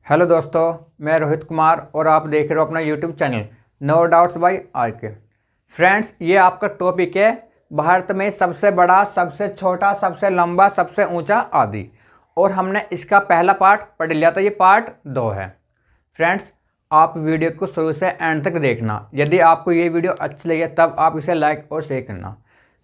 Hello दोस्तों, मैं रोहित कुमार और आप देख रहे हो अपना YouTube channel no doubts by RK. Friends, ये आपका टॉपिक है भारत में सबसे बड़ा, सबसे छोटा, सबसे लंबा, सबसे ऊंचा आदि। और हमने इसका पहला पार्ट पढ़ लिया था, ये पार्ट 2 है। फ्रेंड्स, आप वीडियो को शुरू से एंड तक देखना। यदि आपको ये वीडियो अच्छी लगे तब आप इसे लाइक और शेयर करना।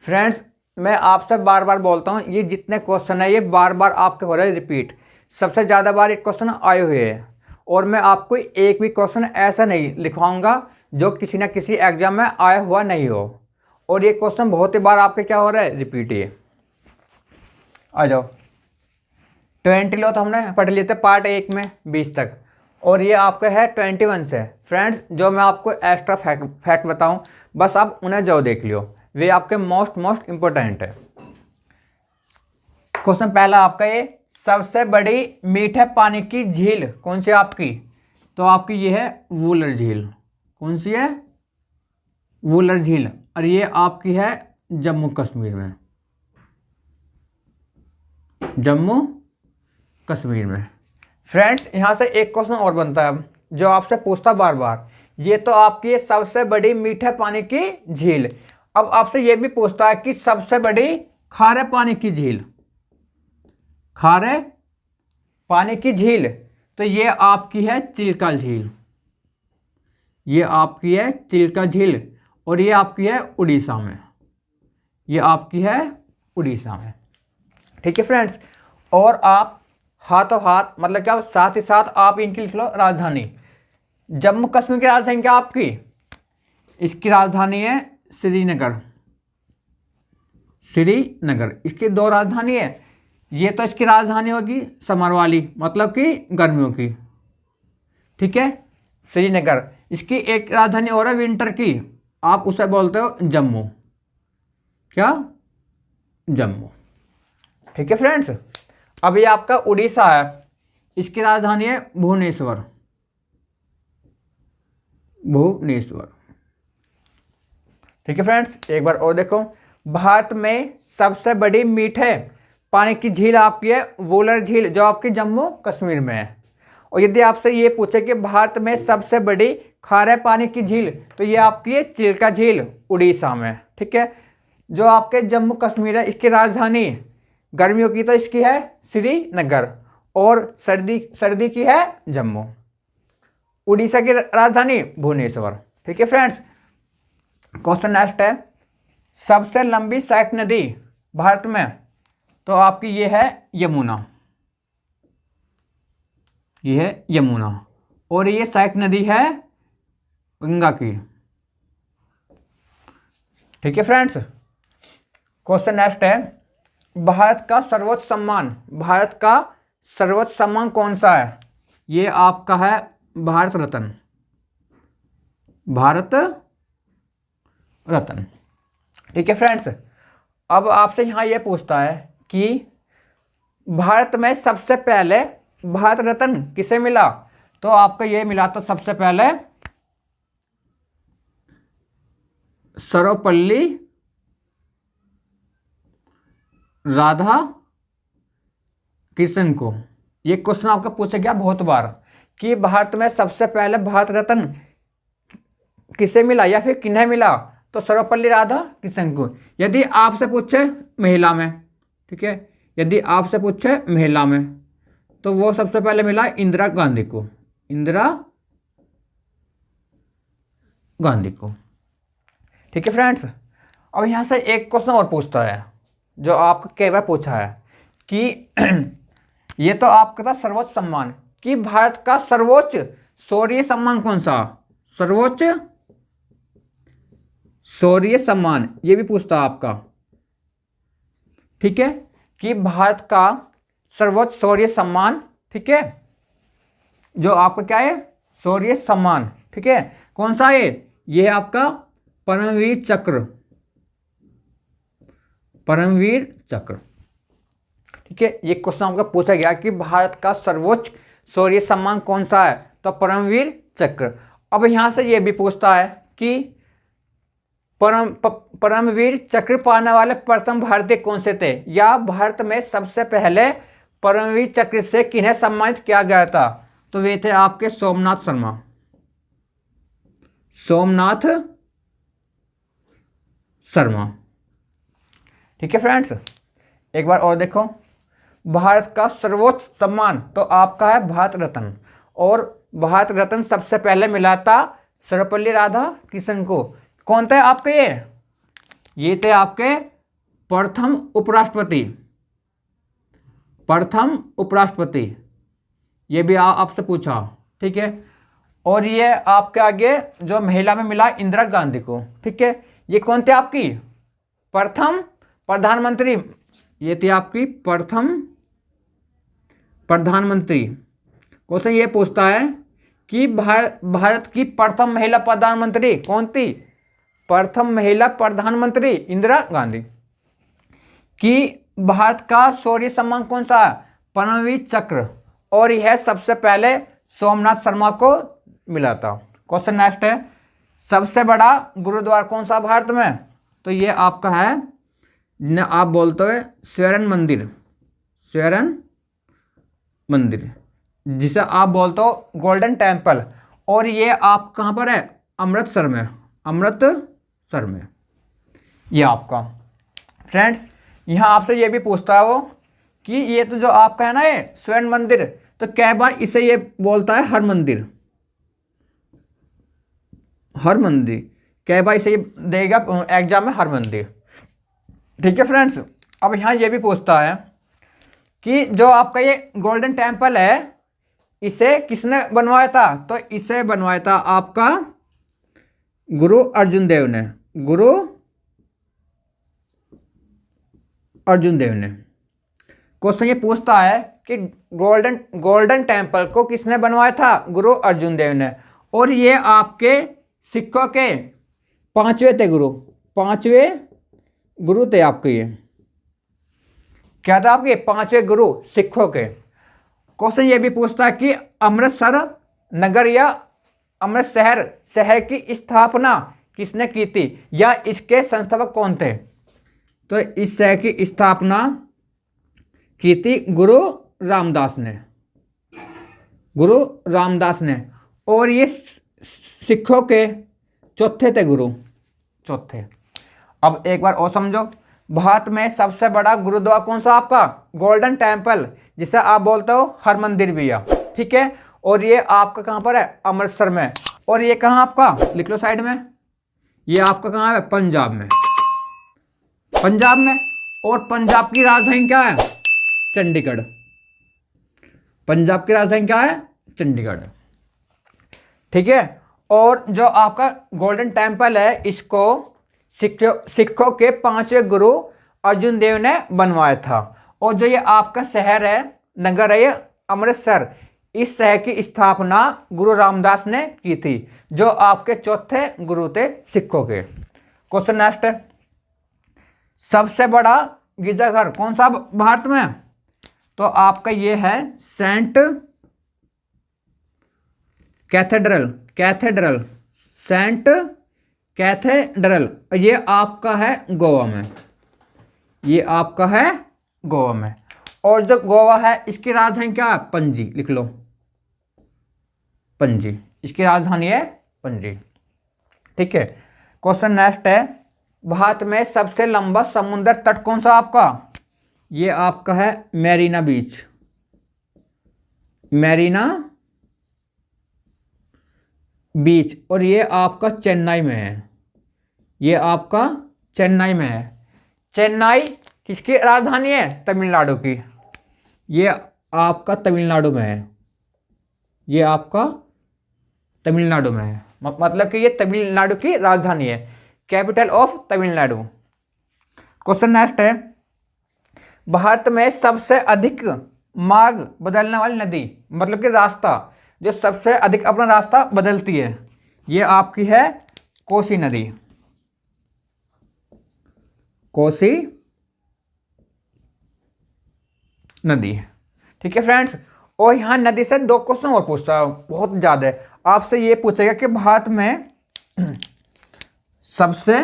फ्रेंड्स, मैं आपसे बार बार बोलता हूँ, ये जितने क्वेश्चन है ये बार बार आपके हो रहे हैं रिपीट। सबसे ज़्यादा बार ये क्वेश्चन आए हुए हैं और मैं आपको एक भी क्वेश्चन ऐसा नहीं लिखवाऊंगा जो किसी ना किसी एग्जाम में आया हुआ नहीं हो। और ये क्वेश्चन बहुत ही बार आपके क्या हो रहा है, रिपीट। ये आ जाओ। 20 लो तो हमने पढ़ लिए थे पार्ट 1 में 20 तक, और ये आपका है 21 से। फ्रेंड्स, जो मैं आपको एक्स्ट्रा फैक्ट बताऊं, बस आप उन्हें जो देख लियो, वे आपके मोस्ट इंपॉर्टेंट है। क्वेश्चन पहला आपका, ये सबसे बड़ी मीठे पानी की झील कौन सी आपकी? तो आपकी ये है वूलर झील। कौन सी है? वूलर झील। और ये आपकी है जम्मू कश्मीर में, जम्मू कश्मीर में। फ्रेंड्स, यहां से एक क्वेश्चन और बनता है अब, जो आपसे पूछता बार बार। ये तो आपकी है सबसे बड़ी मीठे पानी की झील। अब आपसे ये भी पूछता है कि सबसे बड़ी खारे पानी की झील, खारे पानी की झील। तो ये आपकी है चिल्का झील। ये आपकी है चिल्का झील और ये आपकी है उड़ीसा में। ये आपकी है उड़ीसा में। ठीक है फ्रेंड्स, और आप हाथों हाथ, मतलब क्या, साथ ही साथ आप इनकी लिख लो राजधानी। जम्मू कश्मीर की राजधानी क्या आपकी? इसकी राजधानी है श्रीनगर। श्रीनगर, इसकी 2 राजधानी है। ये तो इसकी राजधानी होगी समर वाली, मतलब कि गर्मियों की। ठीक है, श्रीनगर। इसकी एक राजधानी और है विंटर की, आप उसे बोलते हो जम्मू। क्या? जम्मू। ठीक है फ्रेंड्स, अब ये आपका उड़ीसा है, इसकी राजधानी है भुवनेश्वर। भुवनेश्वर। ठीक है फ्रेंड्स, एक बार और देखो। भारत में सबसे बड़ी मीठे पानी की झील आपकी है वूलर झील, जो आपकी जम्मू कश्मीर में है। और यदि आपसे ये पूछे कि भारत में सबसे बड़ी खारे पानी की झील, तो ये आपकी है चिल्का झील, उड़ीसा में। ठीक है, जो आपके जम्मू कश्मीर है, इसकी राजधानी गर्मियों की तो इसकी है श्रीनगर, और सर्दी की है जम्मू। उड़ीसा की राजधानी भुवनेश्वर। ठीक है फ्रेंड्स, क्वेश्चन नेक्स्ट है, सबसे लंबी सहायक नदी भारत में? तो आपकी ये है यमुना। ये है यमुना, और ये सहायक नदी है गंगा की। ठीक है फ्रेंड्स, क्वेश्चन नेक्स्ट है, भारत का सर्वोच्च सम्मान, भारत का सर्वोच्च सम्मान कौन सा है? ये आपका है भारत रत्न। भारत रत्न। ठीक है फ्रेंड्स, अब आपसे यहां यह पूछता है कि भारत में सबसे पहले भारत रत्न किसे मिला? तो आपका ये मिला था सबसे पहले सर्वपल्ली राधा कृष्णन को। ये क्वेश्चन आपका पूछा गया बहुत बार कि भारत में सबसे पहले भारत रत्न किसे मिला या फिर किन्हें मिला? तो सर्वपल्ली राधा कृष्णन को। यदि आपसे पूछे महिला में, ठीक है, यदि आपसे पूछे महिला में, तो वो सबसे पहले मिला इंदिरा गांधी को। इंदिरा गांधी को। ठीक है फ्रेंड्स, अब यहां से एक क्वेश्चन और पूछता है, जो आपको कई बार पूछा है कि ये तो आपका था सर्वोच्च सम्मान, कि भारत का सर्वोच्च शौर्य सम्मान कौन सा? सर्वोच्च शौर्य सम्मान, ये भी पूछता है आपका। ठीक है, कि भारत का सर्वोच्च शौर्य सम्मान, ठीक है, जो आपका क्या है, शौर्य सम्मान। ठीक है, कौन सा है? ये है आपका परमवीर चक्र। परमवीर चक्र। ठीक है, ये क्वेश्चन आपका पूछा गया कि भारत का सर्वोच्च शौर्य सम्मान कौन सा है? तो परमवीर चक्र। अब यहां से ये भी पूछता है कि परमवीर चक्र पाने वाले प्रथम भारतीय कौन से थे, या भारत में सबसे पहले परमवीर चक्र से किन्हें सम्मानित किया गया था? तो वे थे आपके सोमनाथ शर्मा। सोमनाथ शर्मा। ठीक है फ्रेंड्स, एक बार और देखो। भारत का सर्वोच्च सम्मान तो आपका है भारत रत्न, और भारत रत्न सबसे पहले मिला था सर्वपल्ली राधाकृष्णन को। कौन थे आपके ये थे आपके प्रथम उपराष्ट्रपति। प्रथम उपराष्ट्रपति, ये भी आपसे पूछा। ठीक है, और ये आपके आगे जो महिला में मिला इंदिरा गांधी को। ठीक है, ये कौन थे आपकी प्रथम प्रधानमंत्री। ये थी आपकी प्रथम प्रधानमंत्री। क्वेश्चन ये पूछता है कि भारत की प्रथम महिला प्रधानमंत्री कौन थी। प्रथम महिला प्रधानमंत्री इंदिरा गांधी। कि भारत का शौर्य सम्मान कौन सा है, परमवीर चक्र, और यह सबसे पहले सोमनाथ शर्मा को मिला था। क्वेश्चन नेक्स्ट है, सबसे बड़ा गुरुद्वारा कौन सा भारत में। तो ये आपका है न, आप बोलते हो स्वर्ण मंदिर। स्वर्ण मंदिर, जिसे आप बोलते हो गोल्डन टेम्पल, और ये आप कहाँ पर है, अमृतसर में। अमृतसर में ये आपका। फ्रेंड्स, यहाँ आपसे ये भी पूछता है वो कि ये तो जो आपका है ना ये स्वर्ण मंदिर, तो कई बार इसे ये बोलता है हर मंदिर। हर मंदिर, कई बार इसे ये देगा एग्जाम में, हर मंदिर। ठीक है फ्रेंड्स, अब यहाँ ये भी पूछता है कि जो आपका ये गोल्डन टेम्पल है, इसे किसने बनवाया था। तो इसे बनवाया था आपका गुरु अर्जुन देव ने। गुरु अर्जुन देव ने। क्वेश्चन ये पूछता है कि गोल्डन टेम्पल को किसने बनवाया था, गुरु अर्जुन देव ने। और ये आपके सिखों के पांचवें थे गुरु। पांचवें गुरु थे आपके ये। क्या था आपके पांचवें गुरु सिखों के। क्वेश्चन ये भी पूछता है कि अमृतसर नगर या अमृत शहर की स्थापना किसने की थी, या इसके संस्थापक कौन थे। तो इस शहर की स्थापना की थी गुरु रामदास ने। गुरु रामदास ने। और ये सिखों के चौथे थे गुरु, चौथे। अब एक बार और समझो, भारत में सबसे बड़ा गुरुद्वारा कौन सा आपका, गोल्डन टेम्पल, जिसे आप बोलते हो हर मंदिर भी है। ठीक है, और ये आपका कहाँ पर है, अमृतसर में। और ये कहाँ आपका, लिख लो साइड में, ये आपका कहाँ है, पंजाब में। पंजाब में। और पंजाब की राजधानी क्या है, चंडीगढ़। पंजाब की राजधानी क्या है, चंडीगढ़। ठीक है, और जो आपका गोल्डन टेम्पल है, इसको सिखों के पांचवें गुरु अर्जुन देव ने बनवाया था। और जो ये आपका शहर है, नगर है, ये अमृतसर, इस शहर की स्थापना गुरु रामदास ने की थी, जो आपके चौथे गुरु थे सिखों के। क्वेश्चन नेक्स्ट है, सबसे बड़ा गिरजाघर कौन सा भारत में। तो आपका ये है सेंट कैथेड्रल सेंट कैथेड्रल। ये आपका है गोवा में। ये आपका है गोवा में। और जो गोवा है, इसकी राजधानी क्या है, पणजी। लिख लो पणजी, इसकी राजधानी है पणजी। ठीक है, क्वेश्चन नेक्स्ट है, भारत में सबसे लंबा समुद्र तट कौन सा आपका। ये आपका है मैरीना बीच। मैरीना बीच, और ये आपका चेन्नई में है। ये आपका चेन्नई में है। चेन्नई किसकी राजधानी है, तमिलनाडु की। ये आपका तमिलनाडु में है। ये आपका तमिलनाडु में है, मतलब कि ये तमिलनाडु की राजधानी है, capital of Tamil Nadu. Question next है, भारत में सबसे अधिक मार्ग बदलने वाली नदी, मतलब कि रास्ता, जो सबसे अधिक अपना रास्ता बदलती है, ये आपकी है कोसी नदी। कोसी नदी। ठीक है फ्रेंड्स, और यहां नदी से दो क्वेश्चन और पूछता है, बहुत ज्यादा है। आपसे ये पूछेगा कि भारत में सबसे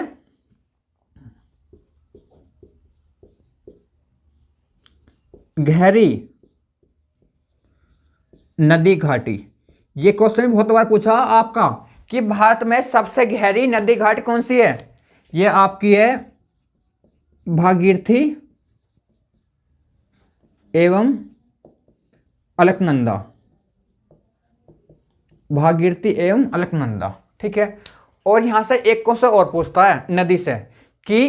गहरी नदी घाटी ये क्वेश्चन भी बहुत बार पूछा आपका कि भारत में सबसे गहरी नदी घाट कौन सी है। ये आपकी है भागीरथी एवं अलकनंदा। भागीरथी एवं अलकनंदा, ठीक है। और यहां से एक क्वेश्चन और पूछता है नदी से कि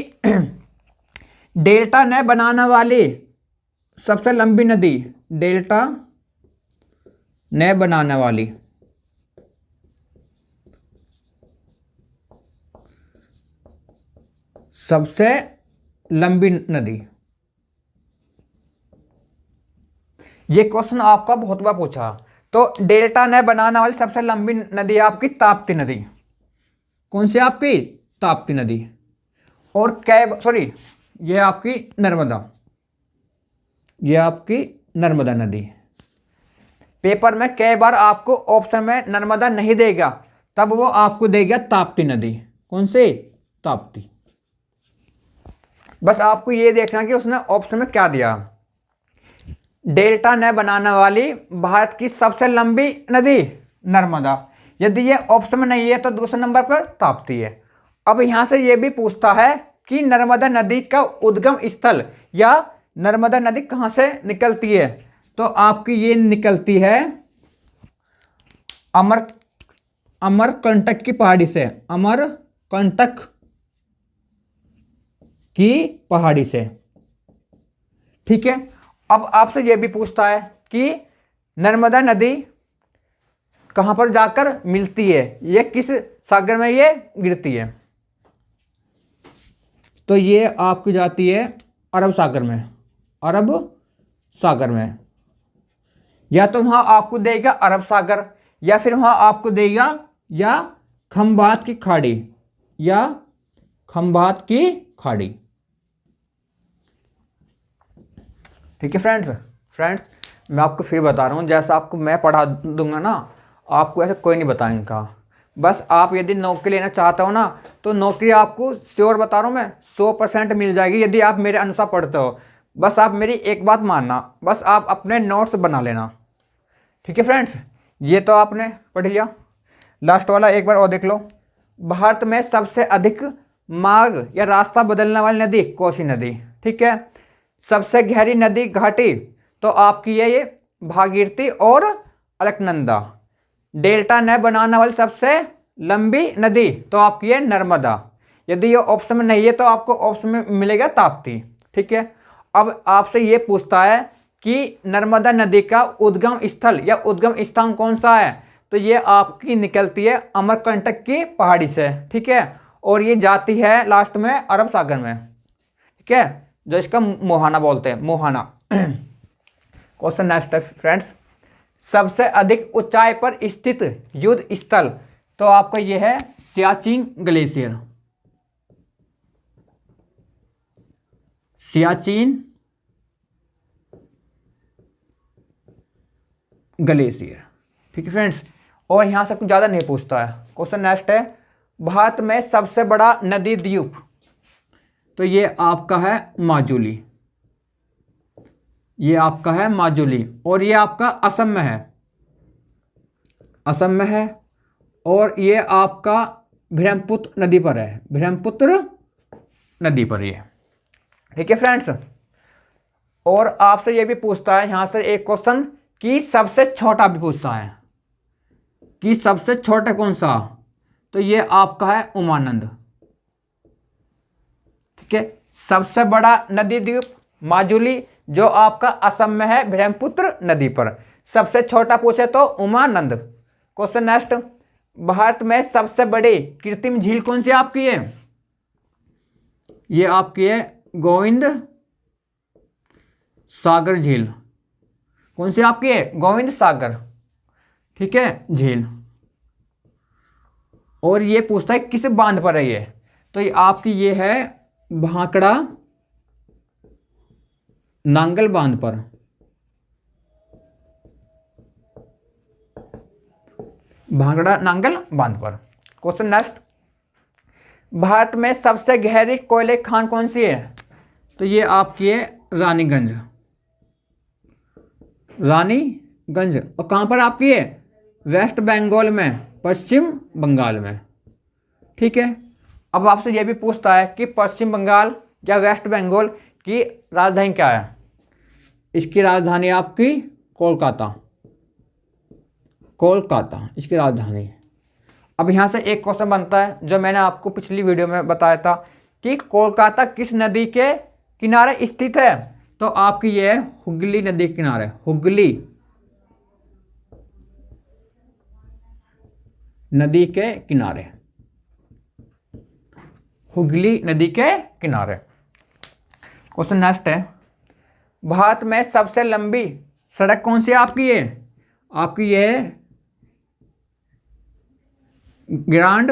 डेल्टा न बनाने वाली सबसे लंबी नदी, डेल्टा न बनाने वाली सबसे लंबी नदी। ये क्वेश्चन आपका बहुत बार पूछा। तो डेल्टा न बनाने वाली सबसे लंबी नदी आपकी ताप्ती नदी। कौन सी आपकी? ताप्ती नदी। और सॉरी, ये आपकी नर्मदा, ये आपकी नर्मदा नदी। पेपर में कई बार आपको ऑप्शन में नर्मदा नहीं देगा, तब वो आपको देगा ताप्ती नदी। कौन सी? ताप्ती। बस आपको ये देखना कि उसने ऑप्शन में क्या दिया। डेल्टा न बनाने वाली भारत की सबसे लंबी नदी नर्मदा। यदि ये ऑप्शन में नहीं है तो दूसरे नंबर पर ताप्ती है। अब यहां से ये भी पूछता है कि नर्मदा नदी का उद्गम स्थल या नर्मदा नदी कहां से निकलती है। तो आपकी ये निकलती है अमरकंटक की पहाड़ी से, अमरकंटक की पहाड़ी से, ठीक है। अब आपसे यह भी पूछता है कि नर्मदा नदी कहां पर जाकर मिलती है, ये किस सागर में ये गिरती है। तो ये आपकी जाती है अरब सागर में, अरब सागर में। या तो वहां आपको देगा अरब सागर, या फिर वहां आपको देगा या खंबात की खाड़ी, या खंबात की खाड़ी, ठीक है फ्रेंड्स मैं आपको फिर बता रहा हूँ, जैसा आपको मैं पढ़ा दूंगा ना, आपको ऐसे कोई नहीं बताएगा। बस आप यदि नौकरी लेना चाहते हो ना, तो नौकरी आपको श्योर बता रहा हूँ मैं 100% मिल जाएगी यदि आप मेरे अनुसार पढ़ते हो। बस आप मेरी एक बात मानना, बस आप अपने नोट्स बना लेना, ठीक है फ्रेंड्स। ये तो आपने पढ़ लिया। लास्ट वाला एक बार और देख लो। भारत में सबसे अधिक मार्ग या रास्ता बदलने वाली नदी कोसी नदी, ठीक है। सबसे गहरी नदी घाटी तो आपकी है ये भागीरथी और अलकनंदा। डेल्टा न बनाने वाली सबसे लंबी नदी तो आपकी है नर्मदा। यदि ये ऑप्शन में नहीं है तो आपको ऑप्शन में मिलेगा ताप्ती, ठीक है। अब आपसे ये पूछता है कि नर्मदा नदी का उद्गम स्थल या उद्गम स्थान कौन सा है। तो ये आपकी निकलती है अमरकंटक की पहाड़ी से, ठीक है। और ये जाती है लास्ट में अरब सागर में, ठीक है, जो इसका मोहाना बोलते हैं, मोहाना। क्वेश्चन नेक्स्ट है फ्रेंड्स। सबसे अधिक ऊंचाई पर स्थित युद्ध स्थल तो आपका यह है सियाचिन ग्लेशियर, सियाचिन ग्लेशियर, ठीक है फ्रेंड्स। और यहां से कुछ ज्यादा नहीं पूछता है। क्वेश्चन नेक्स्ट है। भारत में सबसे बड़ा नदी द्वीप तो ये आपका है माजुली, ये आपका है माजुली। और ये आपका असम में है, असम में है। और ये आपका ब्रह्मपुत्र नदी पर है, ब्रह्मपुत्र नदी पर ये, ठीक है फ्रेंड्स। और आपसे ये भी पूछता है यहां से एक क्वेश्चन कि सबसे छोटा भी पूछता है कि सबसे छोटा कौन सा। तो ये आपका है उमानंद, ठीक है। सबसे बड़ा नदी द्वीप माजुली जो आपका असम में है ब्रह्मपुत्र नदी पर। सबसे छोटा पूछे तो उमानंद। Question next. भारत में सबसे बड़ी कृत्रिम झील कौन सी आपकी है। ये आपकी है गोविंद सागर झील। कौन सी आपकी है? गोविंद सागर, ठीक है, झील। और ये पूछता है किस बांध पर है ये। तो ये आपकी ये है भांकड़ा नांगल बांध पर, भांगड़ा नांगल बांध पर। Question next. भारत में सबसे गहरी कोयले खान कौन सी है। तो ये आपकी है रानीगंज, रानीगंज। और कहां पर आपकी है? वेस्ट बंगाल में, पश्चिम बंगाल में। ठीक है, अब आपसे यह भी पूछता है कि पश्चिम बंगाल या वेस्ट बंगाल की राजधानी क्या है। इसकी राजधानी आपकी कोलकाता, कोलकाता इसकी राजधानी। अब यहाँ से एक क्वेश्चन बनता है जो मैंने आपको पिछली वीडियो में बताया था कि कोलकाता किस नदी के किनारे स्थित है। तो आपकी ये हुगली नदी के किनारे, हुगली नदी के किनारे, हुगली नदी के किनारे। क्वेश्चन नेक्स्ट है, भारत में सबसे लंबी सड़क कौन सी है आपकी ये? आपकी ये ग्रैंड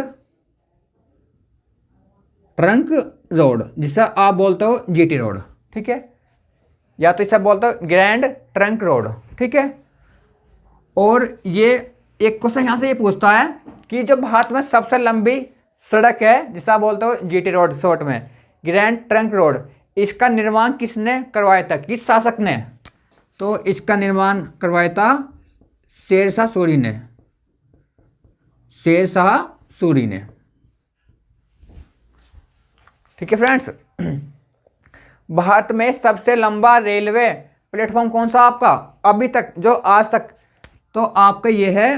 ट्रंक रोड, जिसे आप बोलते हो जीटी रोड। ठीक है, या तो इसे बोलते हो ग्रैंड ट्रंक रोड। ठीक है, और ये एक क्वेश्चन यहां से ये पूछता है कि जो भारत में सबसे लंबी सड़क है जिसे आप बोलते हो जीटी रोड शॉर्ट में, ग्रैंड ट्रंक रोड, इसका निर्माण किसने करवाया था, किस शासक ने? तो इसका निर्माण करवाया था शेरशाह सूरी ने, शेरशाह सूरी ने। ठीक है फ्रेंड्स, भारत में सबसे लंबा रेलवे प्लेटफॉर्म कौन सा आपका अभी तक, जो आज तक? तो आपका ये है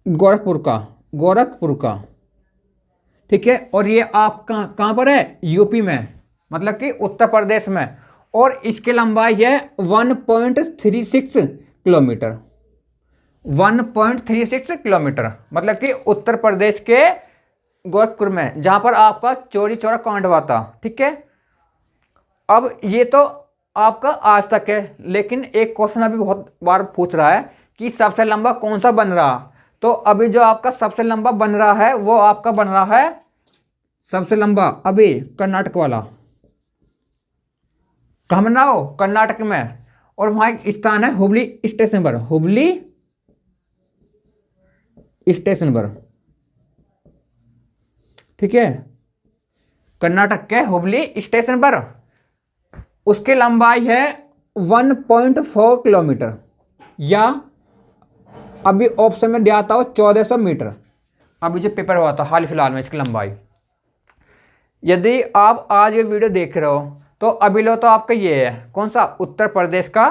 गोरखपुर का, गोरखपुर का। ठीक है, और ये आपका कहाँ पर है? यूपी में, मतलब कि उत्तर प्रदेश में। और इसकी लंबाई है 1.36 किलोमीटर, 1.36 किलोमीटर, मतलब कि उत्तर प्रदेश के गोरखपुर में, जहां पर आपका चौरी चौरा कांड हुआ था। ठीक है, अब ये तो आपका आज तक है, लेकिन एक क्वेश्चन अभी बहुत बार पूछ रहा है कि सबसे लंबा कौन सा बन रहा। तो अभी जो आपका सबसे लंबा बन रहा है वो आपका बन रहा है सबसे लंबा अभी कर्नाटक वाला। कहाँ बन रहा हो? कर्नाटक में। और वहां एक स्थान है हुबली स्टेशन पर, हुबली स्टेशन पर। ठीक है, कर्नाटक के हुबली स्टेशन पर। उसकी लंबाई है 1.4 किलोमीटर, या अभी ऑप्शन में दिया था 1400 मीटर। अभी जो पेपर हुआ था हाल फिलहाल में, इसकी लंबाई। यदि आप आज ये वीडियो देख रहे हो तो अभी लो तो आपका ये है कौन सा? उत्तर प्रदेश का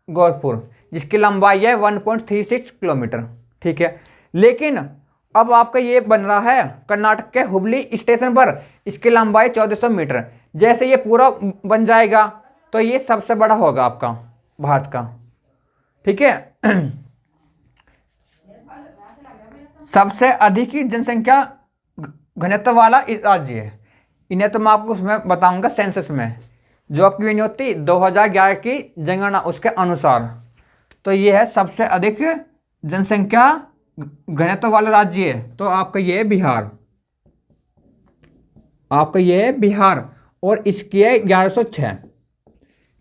गोरखपुर, जिसकी लंबाई है 1.36 किलोमीटर। ठीक है, लेकिन अब आपका ये बन रहा है कर्नाटक के हुबली स्टेशन पर, इसकी लंबाई 1400 मीटर। जैसे ये पूरा बन जाएगा तो ये सबसे बड़ा होगा आपका भारत का। ठीक है, सबसे अधिक जनसंख्या घनत्व वाला राज्य है। इन्हें तो मैं आपको उसमें बताऊंगा सेंसस में, जो आपकी नहीं होती 2011 की जनगणना, उसके अनुसार। तो ये है सबसे अधिक जनसंख्या घनत्व वाला राज्य है, तो आपका ये है बिहार, आपका ये है बिहार। और इसकी है 1106,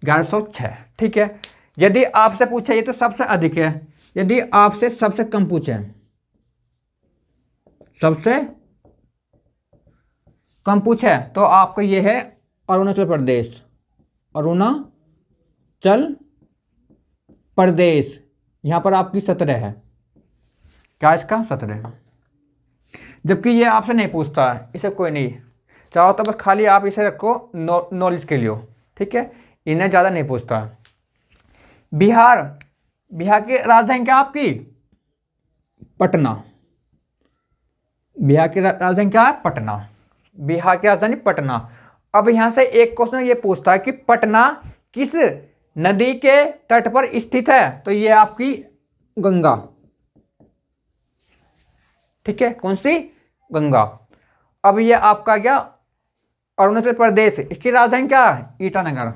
1106। ठीक है, यदि आपसे पूछे ये तो सबसे अधिक है, यदि आपसे सबसे कम पूछे, सबसे कम पूछे, तो आपका ये है अरुणाचल प्रदेश, अरुणाचल प्रदेश। यहां पर आपकी 17 है, क्या इसका? 17। जबकि ये आपसे नहीं पूछता है, इसे कोई नहीं चाहो तो बस खाली आप इसे रखो नॉलेज के लिए। ठीक है, इन्हें ज़्यादा नहीं पूछता है। बिहार, बिहार की राजधानी क्या आपकी? पटना। बिहार की राजधानी क्या है? पटना। बिहार की राजधानी पटना। अब यहां से एक क्वेश्चन ये पूछता है कि पटना किस नदी के तट पर स्थित है? तो ये आपकी गंगा। ठीक है, कौन सी? गंगा। अब ये आपका क्या? अरुणाचल प्रदेश, इसकी राजधानी क्या है? ईटानगर।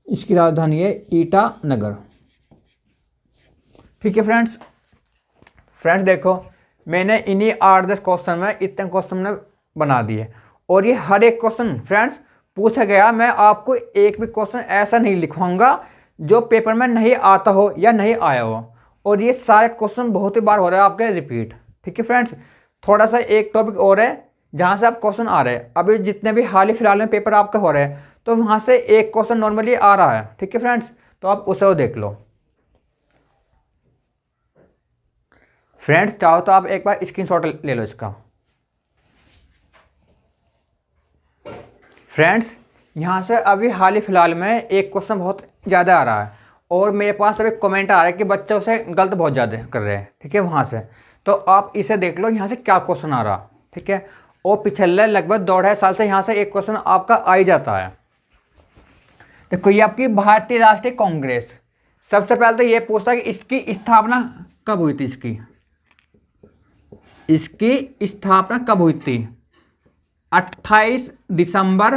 इसकी राजधानी है ईटानगर। ठीक है फ्रेंड्स, देखो मैंने इन्हीं 8-10 क्वेश्चन में इतने क्वेश्चन में बना दिए, और ये हर एक क्वेश्चन फ्रेंड्स पूछा गया। मैं आपको एक भी क्वेश्चन ऐसा नहीं लिखवाऊंगा जो पेपर में नहीं आता हो या नहीं आया हो, और ये सारे क्वेश्चन बहुत ही बार हो रहा है आपके रिपीट। ठीक है फ्रेंड्स, थोड़ा सा एक टॉपिक और है जहाँ से आप क्वेश्चन आ रहे हैं। अभी जितने भी हाल ही फिलहाल में पेपर आपके हो रहे हैं, तो वहाँ से एक क्वेश्चन नॉर्मली आ रहा है। ठीक है फ्रेंड्स, तो आप उसे देख लो। फ्रेंड्स चाहो तो आप एक बार स्क्रीनशॉट ले लो इसका। फ्रेंड्स यहाँ से अभी हाल ही फिलहाल में एक क्वेश्चन बहुत ज़्यादा आ रहा है और मेरे पास अभी कमेंट आ रहा है कि बच्चे उसे गलत बहुत ज़्यादा कर रहे हैं, ठीक है। वहाँ से तो आप इसे देख लो यहाँ से क्या क्वेश्चन आ रहा, ठीक है। और पिछले लगभग 2.5 साल से यहाँ से एक क्वेश्चन आपका आ ही जाता है। देखो ये आपकी भारतीय राष्ट्रीय कांग्रेस, सबसे पहले तो ये पूछता है कि इसकी स्थापना कब हुई थी। इसकी स्थापना कब हुई थी? 28 दिसंबर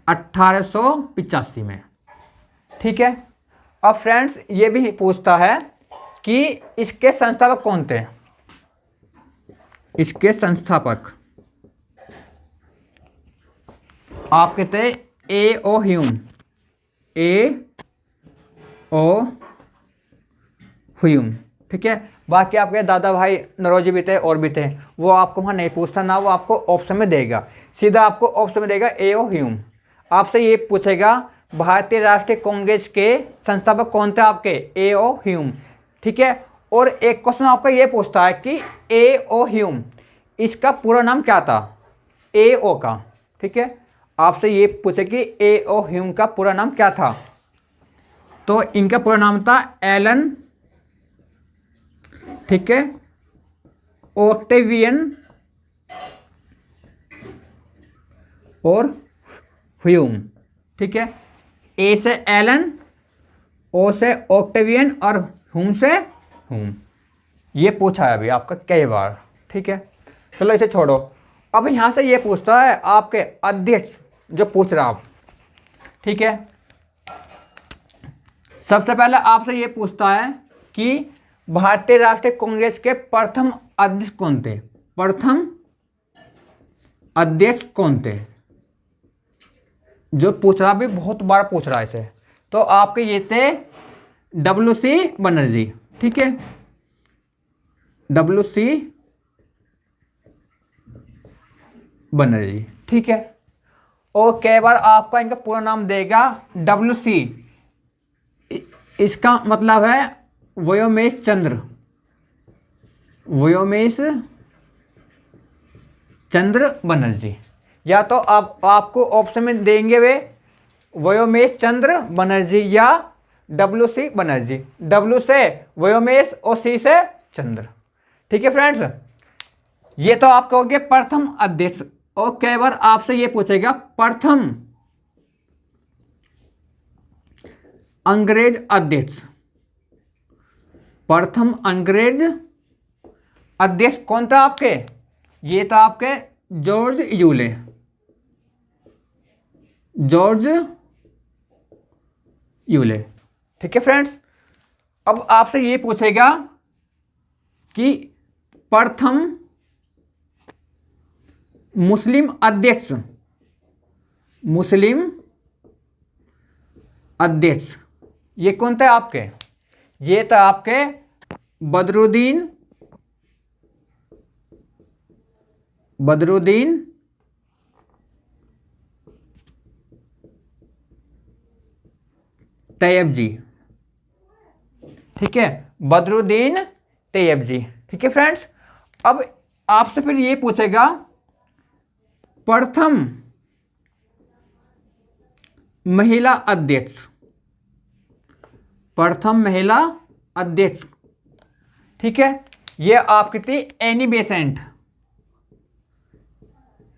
1885 में, ठीक है। अब फ्रेंड्स ये भी पूछता है कि इसके संस्थापक कौन थे। इसके संस्थापक आपके थे A.O. ह्यूम। A.O. ह्यूम, ठीक है। बाकी आपके दादा भाई नौरोजी भी थे और भी थे, वो आपको वहाँ नहीं पूछता ना, वो आपको ऑप्शन में देगा, सीधा आपको ऑप्शन में देगा A.O. ह्यूम। आपसे ये पूछेगा भारतीय राष्ट्रीय कांग्रेस के संस्थापक कौन थे आपके? A.O. ह्यूम, ठीक है। और एक क्वेश्चन आपका ये पूछता है कि A.O. ह्यूम इसका पूरा नाम क्या था? A.O. का, ठीक है। आपसे ये पूछे कि A.O. ह्यूम का पूरा नाम क्या था, तो इनका पूरा नाम था एलन, ठीक है, ऑक्टेवियन और ह्यूम, ठीक है। ए से एलन, ओ से ऑक्टेवियन और ह्यूम से ह्यूम। ये पूछा है अभी आपका कई बार, ठीक है। चलो इसे छोड़ो। अब यहाँ से ये पूछता है आपके अध्यक्ष जो पूछ रहा आप, ठीक है। सबसे पहले आपसे ये पूछता है कि भारतीय राष्ट्रीय कांग्रेस के प्रथम अध्यक्ष कौन थे? प्रथम अध्यक्ष कौन थे? जो पूछ रहा भी बहुत बार पूछ रहा है इसे, तो आपके ये थे WC बनर्जी, ठीक है। WC बनर्जी, ठीक है। और कई बार आपका इनका पूरा नाम देगा WC, इसका मतलब है व्योमेश चंद्र, व्योमेश चंद्र बनर्जी। या तो आपको ऑप्शन में देंगे वे व्योमेश चंद्र बनर्जी या WC बनर्जी। W से व्योमेश और C से चंद्र, ठीक है फ्रेंड्स। ये तो आपका हो गया प्रथम अध्यक्ष। और कई बार आपसे ये पूछेगा प्रथम अंग्रेज अध्यक्ष। प्रथम अंग्रेज अध्यक्ष कौन था आपके? ये था आपके जॉर्ज यूले, जॉर्ज यूले, ठीक है फ्रेंड्स। अब आपसे ये पूछेगा कि प्रथम मुस्लिम अध्यक्ष, मुस्लिम अध्यक्ष ये कौन थे आपके? ये था आपके बदरुद्दीन, बदरुद्दीन तैयब जी, ठीक है, बदरुद्दीन तैयब जी, ठीक है फ्रेंड्स। अब आपसे फिर ये पूछेगा प्रथम महिला अध्यक्ष, प्रथम महिला अध्यक्ष, ठीक है। ये आपकी थी Annie Besant,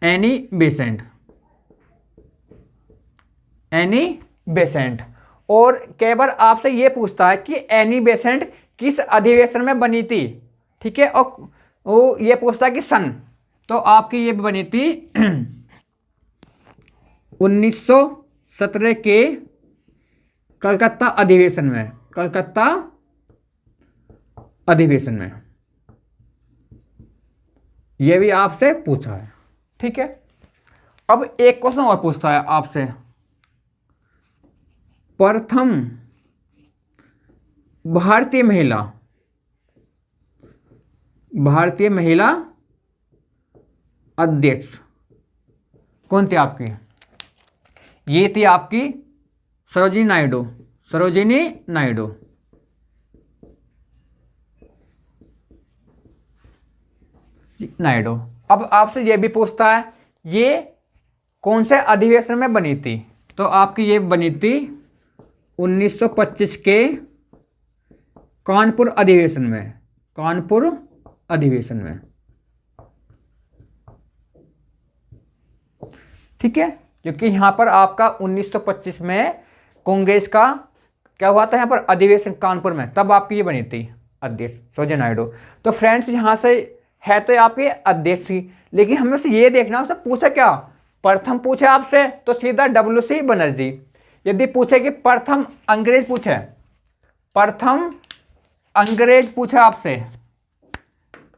Annie Besant, Annie Besant. और कई बार आपसे ये पूछता है कि एनी बेसेंट किस अधिवेशन में बनी थी, ठीक है। और वो ये पूछता है कि सन, तो आपकी ये बनी थी 1917 के कलकत्ता अधिवेशन में, कलकत्ता अधिवेशन में। यह भी आपसे पूछा है, ठीक है। अब एक क्वेश्चन और पूछता है आपसे, प्रथम भारतीय महिला, भारतीय महिला अध्यक्ष कौन थी आपकी? ये थी आपकी सरोजिनी नायडू, सरोजिनी नायडू, नायडू। अब आपसे ये भी पूछता है ये कौन से अधिवेशन में बनी थी, तो आपकी ये बनी थी 1925 के कानपुर अधिवेशन में, कानपुर अधिवेशन में। ठीक है, क्योंकि यहां पर आपका 1925 में कांग्रेस का क्या हुआ था यहाँ पर अधिवेशन कानपुर में, तब आपकी ये बनी थी अध्यक्ष सरोजिनी नायडू। तो फ्रेंड्स यहाँ से है तो आपके अध्यक्ष ही, लेकिन हमें से ये देखना उसने पूछा क्या, प्रथम पूछे आपसे तो सीधा WC बनर्जी। यदि पूछे कि प्रथम अंग्रेज पूछे, प्रथम अंग्रेज पूछे आपसे,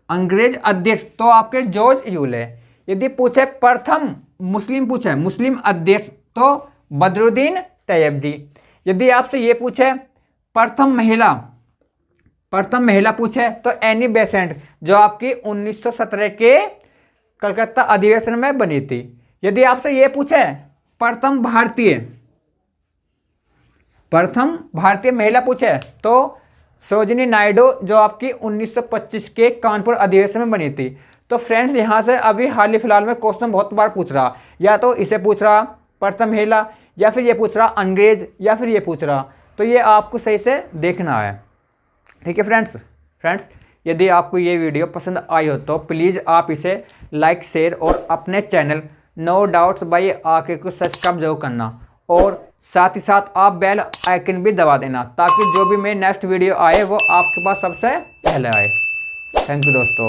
अंग्रेज अध्यक्ष, तो आपके जॉर्ज यूल है। यदि पूछे प्रथम मुस्लिम पूछे, मुस्लिम अध्यक्ष, तो बदरुद्दीन तैयब जी। यदि आपसे ये पूछे प्रथम महिला, प्रथम महिला पूछे तो एनी बेसेंट, जो आपकी 1917 के कलकत्ता अधिवेशन में बनी थी। यदि आपसे ये पूछे प्रथम भारतीय, प्रथम भारतीय महिला पूछे तो सरोजिनी नायडू, जो आपकी 1925 के कानपुर अधिवेशन में बनी थी। तो फ्रेंड्स यहाँ से अभी हाल ही फिलहाल में क्वेश्चन बहुत बार पूछ रहा, या तो इसे पूछ रहा प्रथम महिला, या फिर ये पूछ रहा अंग्रेज, या फिर ये पूछ रहा, तो ये आपको सही से देखना है। ठीक है फ्रेंड्स, यदि आपको ये वीडियो पसंद आई हो तो प्लीज़ आप इसे लाइक, शेयर और अपने चैनल नो डाउट्स बाय आके को सब्सक्राइब जरूर करना, और साथ ही साथ आप बेल आइकन भी दबा देना, ताकि जो भी मेरी नेक्स्ट वीडियो आए वो आपके पास सबसे पहले आए। थैंक यू दोस्तों।